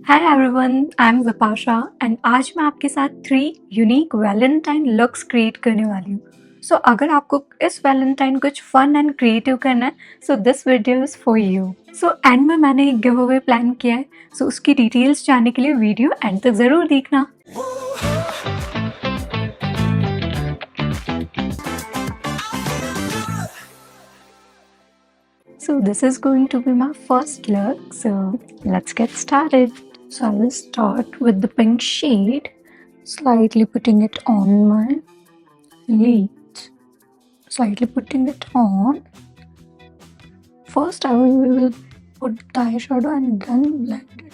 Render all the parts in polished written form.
Hi everyone, I am Vipasha and आज मैं आपके साथ 3 यूनिक वैलेंटाइन लुक्स क्रिएट करने वाली हूँ। सो अगर आपको इस वैलेंटाइन कुछ फन एंड क्रिएटिव करना है so this video is for you. So and में मैंने एक गिव अवे प्लान किया है, सो उसकी डिटेल्स जानने के लिए वीडियो एंड तक ज़रूर देखना। So this is going to be my first look, so let's get started. So I will start with the pink shade, slightly putting it on my lids, slightly putting it on. First I will put the eyeshadow and then blend it.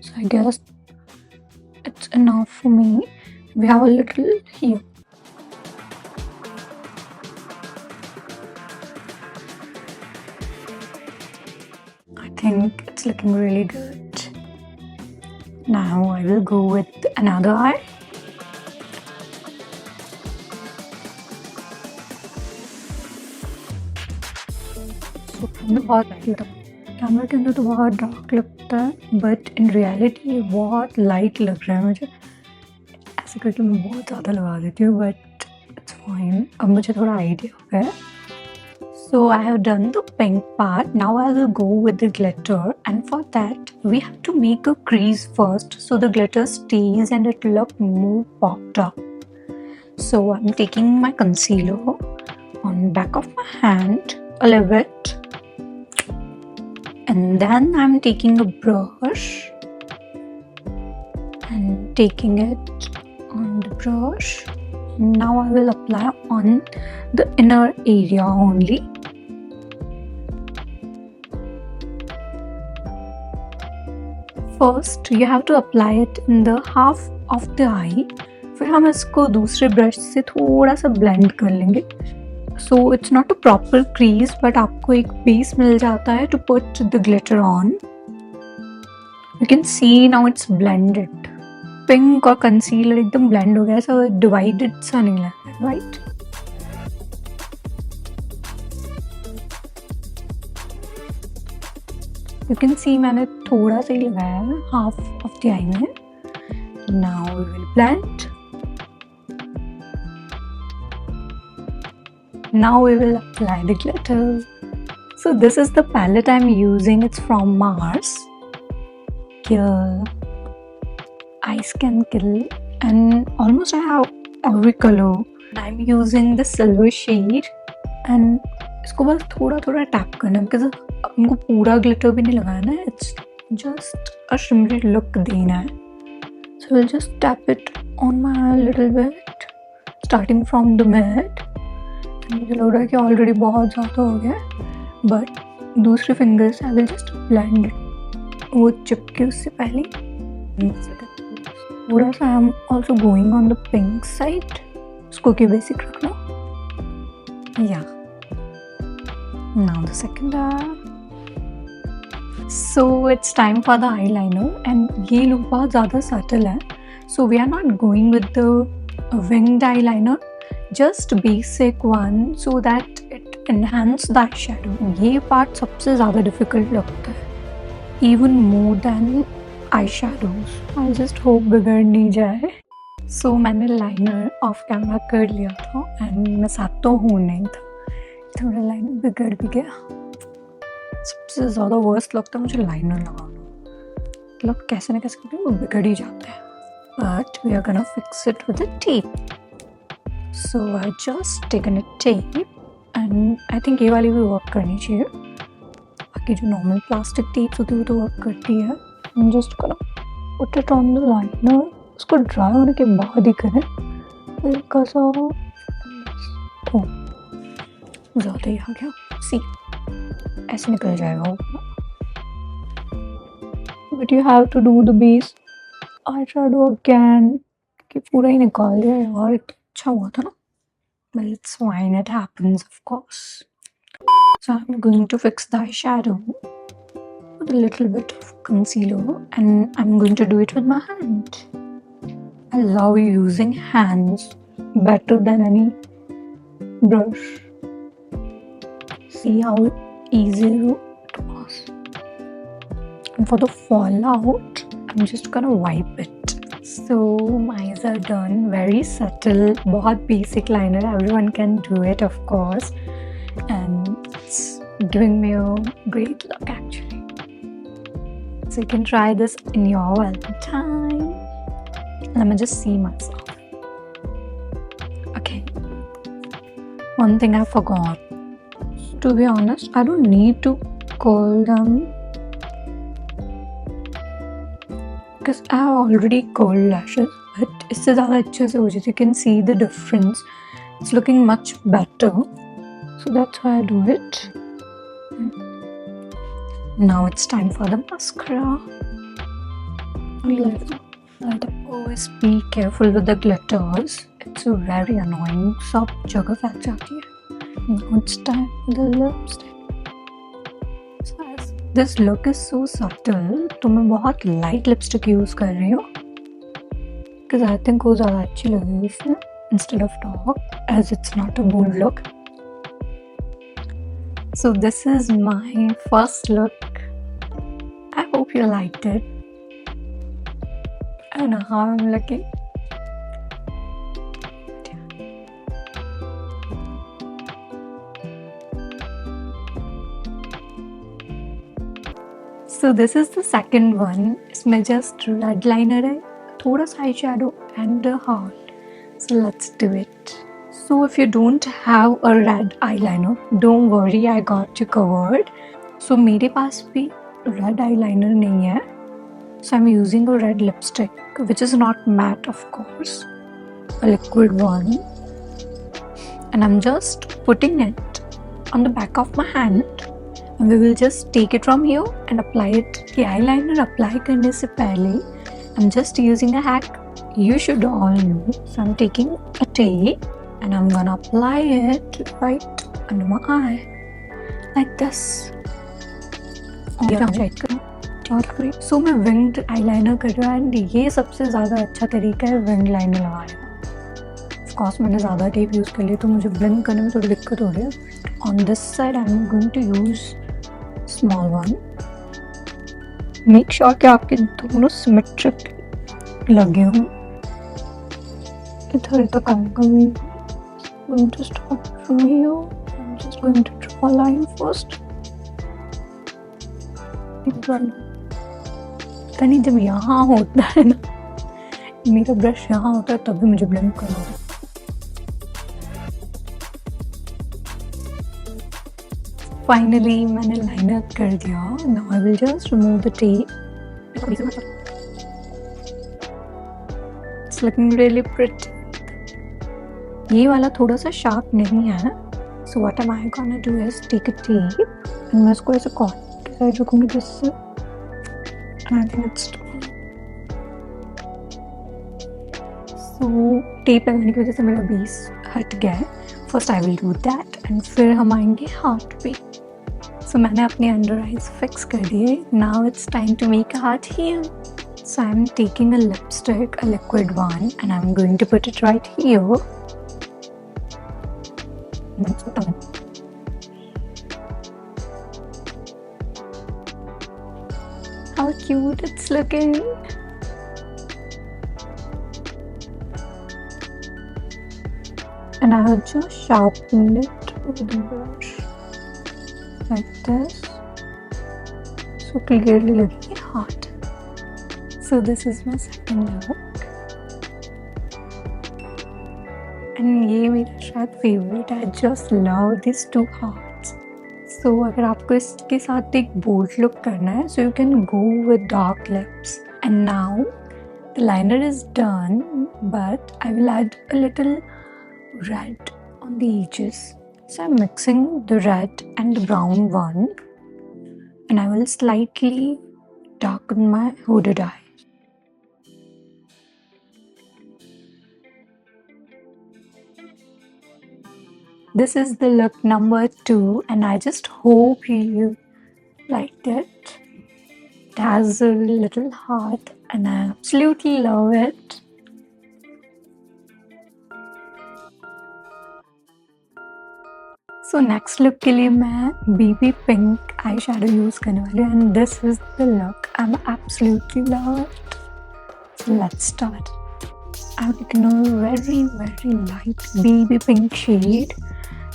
So I guess it's enough for me. We have a little here. I think it's looking really good. Now I will go with another eye. So बहुत camera के अंदर तो बहुत dark लगता है, but in reality ये बहुत light लग रहा है मुझे। ऐसे करके मैं बहुत ज़्यादा लगा देती हूँ, बट इट्स फाइन। अब मुझे थोड़ा आइडिया हो गया है। So I have done the pink part. Now I will go with the glitter, and for that we have to make a crease first so the glitter stays and it look more popped up. So I'm taking my concealer on back of my hand a little bit, and then I'm taking a brush and taking it on the brush. Now I will apply on the inner area only. First you have to apply it in the half of the eye. फिर हम इसको दूसरे brush से थोड़ा सा blend कर लेंगे. So it's not a proper crease, but आपको एक बेस मिल जाता है to put the glitter on. You can see now it's blended. Pink और कंसीलर एकदम ब्लेंड हो गया, ऐसा डिवाइडेड सा नहीं लग रहा, राइट? यू कैन सी मैंने थोड़ा सा ही लगाया है, हाफ ऑफ द आई में. Now we will blend. Now we will apply the glitter. So this is the palette I am using. It's from Mars. Eyes can kill, and almost I have every color. I'm using the silver shade, and इसको बस थोड़ा थोड़ा tap करना है, because हमको पूरा glitter भी नहीं लगाना है. It's just a shimmery look देना है. So will just tap it on my little bit, starting from the mid. मुझे लग रहा है कि ऑलरेडी बहुत ज़्यादा हो गया, बट दूसरे fingers I will just blend it, वो चिपके उससे पहले. थोड़ा सा I am also going on the pink side. इसको क्या बेसिक रखना. या now the second eye. So it's time for the eye liner, and ये लुक बहुत ज़्यादा सटल है. So we are not going with the winged eye liner, just basic one, so that it enhance the eye shadow. ये part सबसे ज़्यादा difficult लगता है, even more than eye shadows. I just hope बिगड़ नहीं जाए. सो मैंने लाइनर ऑफ कैमरा कर लिया था, एंड मैं साथ तो हूँ नहीं था, थोड़ा लाइनर बिगड़ भी गया. सबसे ज़्यादा वर्स्ट लगता है मुझे लाइनर लगाना. मतलब कैसे ना कैसे करके वो बिगड़ ही जाता है, but we are gonna fix it with a tape. So I just taken a tape, and I think ये वाली भी वर्क करनी चाहिए. बाकी जो नॉर्मल प्लास्टिक टेप्स होती है वो तो वर्क करती है. I'm just gonna put it on the liner. उसको ड्राई होने के बाद ही करें. हल्का सा ज़्यादा ही आ गया. सी ऐसे निकल जाएगा वो. But you have to do the base eyeshadow again. कि पूरा ही निकाल दिया यार. अच्छा हुआ था ना. But it's fine, it happens of course. So I'm going to fix the eyeshadow with a little bit of concealer, and I'm going to do it with my hand. I love using hands better than any brush. See how easy it was. And for the fallout, I'm just gonna wipe it. So my eyes are done. Very subtle, बहुत basic liner. Everyone can do it, of course, and it's giving me a great look actually. So you can try this in your Valentine. Let me just see myself. Okay. One thing I forgot. To be honest, I don't need to curl them because I have already curled lashes. But इससे ज़्यादा अच्छे से हो जाती. You can see the difference. It's looking much better. So that's why I do it. Now it's time for the mascara. Always be careful with the glitters. It's very annoying. सब जगह फैल जाती है. Now it's time for the lipstick. So as this look is so subtle, तो मैं बहुत light lipstick use कर रही हूँ because I think वो ज़्यादा अच्छी लगेगी इसमें instead of dark, as it's not a bold look. So this is my first look. I hope you liked it. I don't know how I'm looking. So this is the second one. इसमें just red liner है, थोड़ा सा eyeshadow and a heart. So let's do it. So if you don't have a red eyeliner, don't worry, I got you covered. So मेरे पास भी red eyeliner नहीं है. So I'm using a red lipstick, which is not matte, of course, a liquid one. And I'm just putting it on the back of my hand. And we will just take it from here and apply it. The eyeliner apply करने से पहले I'm just using a hack you should all know. So I'm taking a tape and I'm gonna apply it right under my eye like this. So मैं winged eyeliner कर रही हूँ and ये सबसे ज़्यादा अच्छा तरीका है winged liner लगाने का. Of course मैंने ज़्यादा टेप यूज़ कर लिया तो मुझे blend करने में थोड़ी दिक्कत हो रही है. On this side I'm going to use small one. Make sure कि आपके दोनों symmetric लगे हों. इधर तक कभी going to start from here. I'm just going to draw a line first. पता नहीं जब यहाँ होता है ना, मेरा ब्रश यहाँ होता है तभी मुझे ब्लेंड करना होता है. Finally मैंने लाइनर कर दिया. Now I will just remove the tape. It's looking really pretty. ये वाला थोड़ा सा शार्प नहीं है. So what am I gonna do is take a tape and मैं इसको ऐसे कॉर्नर के साइड रखूँगी जिससे. And I think it's done. So tape लगाने की वजह से मेरा बेस हट गया है. First I will do that and फिर हम आएंगे हार्ट पे. So मैंने अपने अंडर आइज फिक्स कर दिए. Now it's time to make a heart here. So I'm taking a lipstick, a liquid one, and I'm going to put it right here. That's done. How cute it's looking. And I have just sharpened it with the brush like this, so clearly looking hot. So this is my second look, and ये मेरा शायद favorite है. I just love these two hearts. So अगर आपको इसके साथ एक bold look करना है, so you can go with dark lips. And now the liner is done, but I will add a little red on the edges. So I'm mixing the red and the brown one, and I will slightly darken my hooded eye. This is the look number 2, and I just hope you liked it. It has a little heart and I absolutely love it. So next look के लिए मैं BB pink eyeshadow use करने वाली हूँ, and this is the look. I'm absolutely love it. So let's start. I'm taking a very light baby pink shade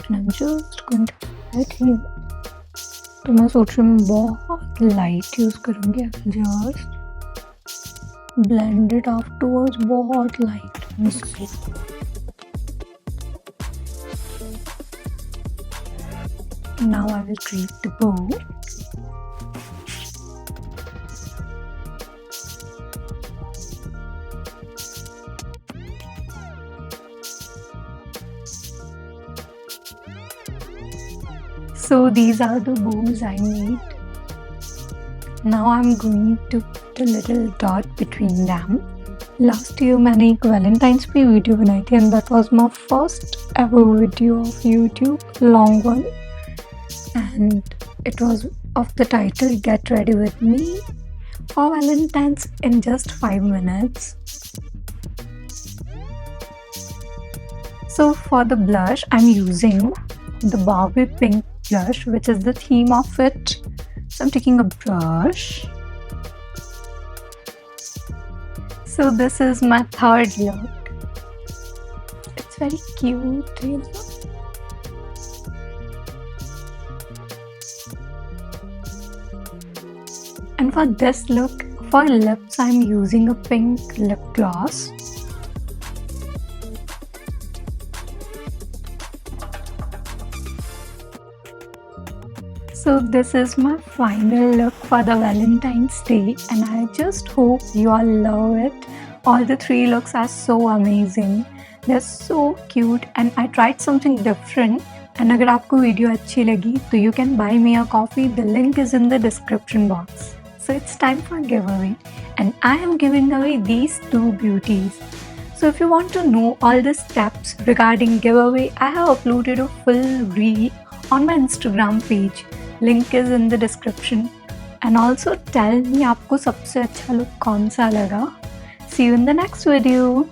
and I'm just going to apply it here. तो मैं सोच रही हूँ बहुत light use करूँगी. जस्ट ब्लेंड इट आफ्टरवर्ड्स बहुत light. Now I will create the bow. So these are the bows I made. Now I'm going to put a little dot between them. Last year मैंने एक Valentine's पे video बनाई थी and that was my first ever video of YouTube, long one, and it was of the title Get Ready With Me for Valentine's in just 5 minutes. So for the blush I'm using the Barbie pink blush, which is the theme of it. So I'm taking a brush. So this is my third look. It's very cute, you know. And for this look, for lips, I'm using a pink lip gloss. So this is my final look for the Valentine's Day and I just hope you all love it. All the 3 looks are so amazing. They're so cute and I tried something different. And अगर आपको video अच्छी लगी तो you can buy me a coffee. The link is in the description box. So it's time for giveaway and I am giving away these 2 beauties. So if you want to know all the steps regarding giveaway, I have uploaded a full reel on my Instagram page. Link is in the description. And also tell me आपको सबसे अच्छा look कौन सा लगा. See you in the next video.